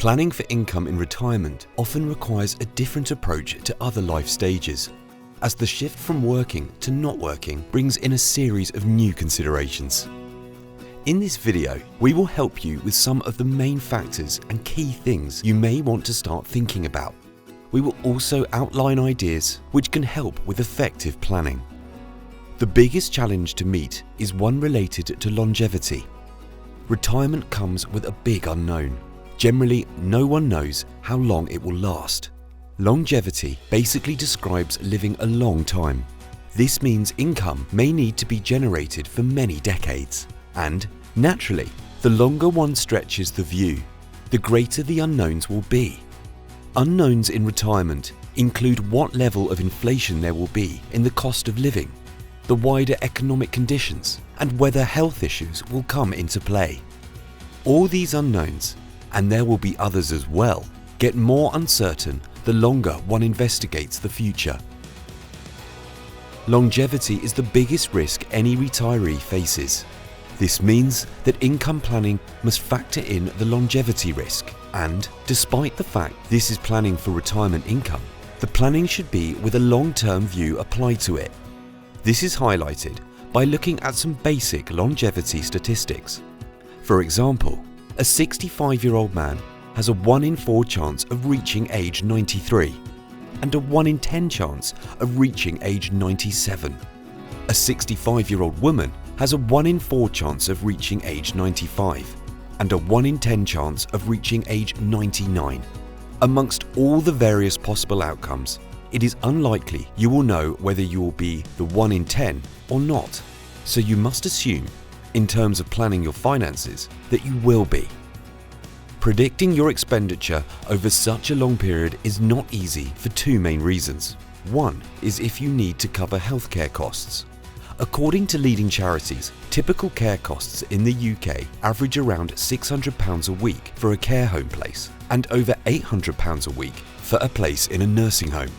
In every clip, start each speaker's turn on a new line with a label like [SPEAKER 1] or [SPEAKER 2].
[SPEAKER 1] Planning for income in retirement often requires a different approach to other life stages, as the shift from working to not working brings in a series of new considerations. In this video, we will help you with some of the main factors and key things you may want to start thinking about. We will also outline ideas which can help with effective planning. The biggest challenge to meet is one related to longevity. Retirement comes with a big unknown. Generally, no one knows how long it will last. Longevity basically describes living a long time. This means income may need to be generated for many decades. And, naturally, the longer one stretches the view, the greater the unknowns will be. Unknowns in retirement include what level of inflation there will be in the cost of living, the wider economic conditions, and whether health issues will come into play. All these unknowns, and there will be others as well, get more uncertain the longer one investigates the future. Longevity is the biggest risk any retiree faces. This means that income planning must factor in the longevity risk, and despite the fact this is planning for retirement income, the planning should be with a long-term view applied to it. This is highlighted by looking at some basic longevity statistics. For example, a 65-year-old man has a 1 in 4 chance of reaching age 93 and a 1 in 10 chance of reaching age 97. A 65-year-old woman has a 1 in 4 chance of reaching age 95 and a 1 in 10 chance of reaching age 99. Amongst all the various possible outcomes, it is unlikely you will know whether you will be the 1 in 10 or not, so you must assume, in terms of planning your finances, that you will be. Predicting your expenditure over such a long period is not easy for two main reasons. One is if you need to cover healthcare costs. According to leading charities, typical care costs in the UK average around £600 a week for a care home place and over £800 a week for a place in a nursing home.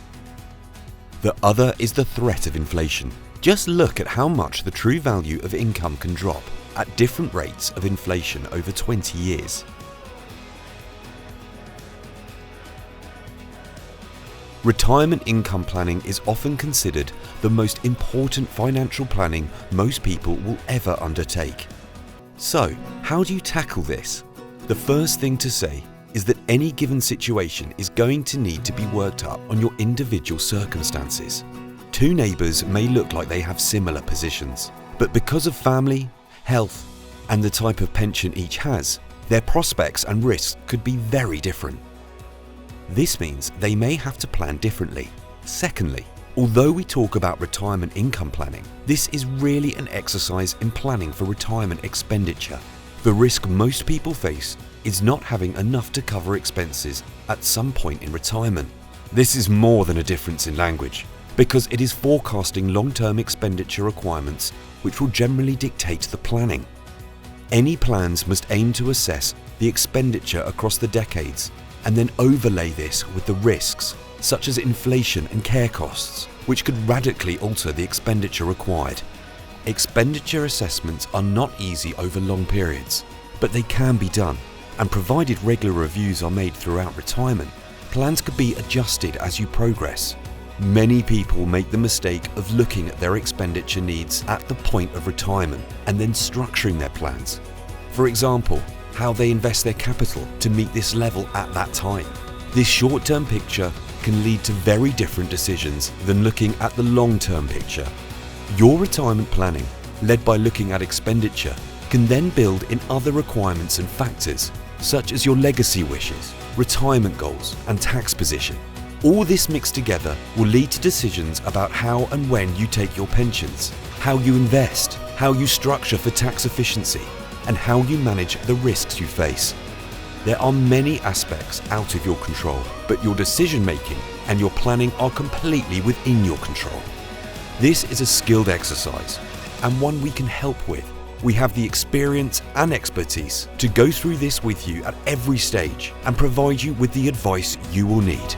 [SPEAKER 1] The other is the threat of inflation. Just look at how much the true value of income can drop at different rates of inflation over 20 years. Retirement income planning is often considered the most important financial planning most people will ever undertake. So, how do you tackle this? The first thing to say is that any given situation is going to need to be worked up on your individual circumstances. Two neighbours may look like they have similar positions, but because of family, health, and the type of pension each has, their prospects and risks could be very different. This means they may have to plan differently. Secondly, although we talk about retirement income planning, this is really an exercise in planning for retirement expenditure. The risk most people face is not having enough to cover expenses at some point in retirement. This is more than a difference in language, because it is forecasting long-term expenditure requirements which will generally dictate the planning. Any plans must aim to assess the expenditure across the decades and then overlay this with the risks, such as inflation and care costs, which could radically alter the expenditure required. Expenditure assessments are not easy over long periods, but they can be done, and provided regular reviews are made throughout retirement, plans could be adjusted as you progress. Many people make the mistake of looking at their expenditure needs at the point of retirement and then structuring their plans. For example, how they invest their capital to meet this level at that time. This short-term picture can lead to very different decisions than looking at the long-term picture. Your retirement planning, led by looking at expenditure, can then build in other requirements and factors, such as your legacy wishes, retirement goals, and tax position. All this mixed together will lead to decisions about how and when you take your pensions, how you invest, how you structure for tax efficiency, and how you manage the risks you face. There are many aspects out of your control, but your decision-making and your planning are completely within your control. This is a skilled exercise, and one we can help with. We have the experience and expertise to go through this with you at every stage and provide you with the advice you will need.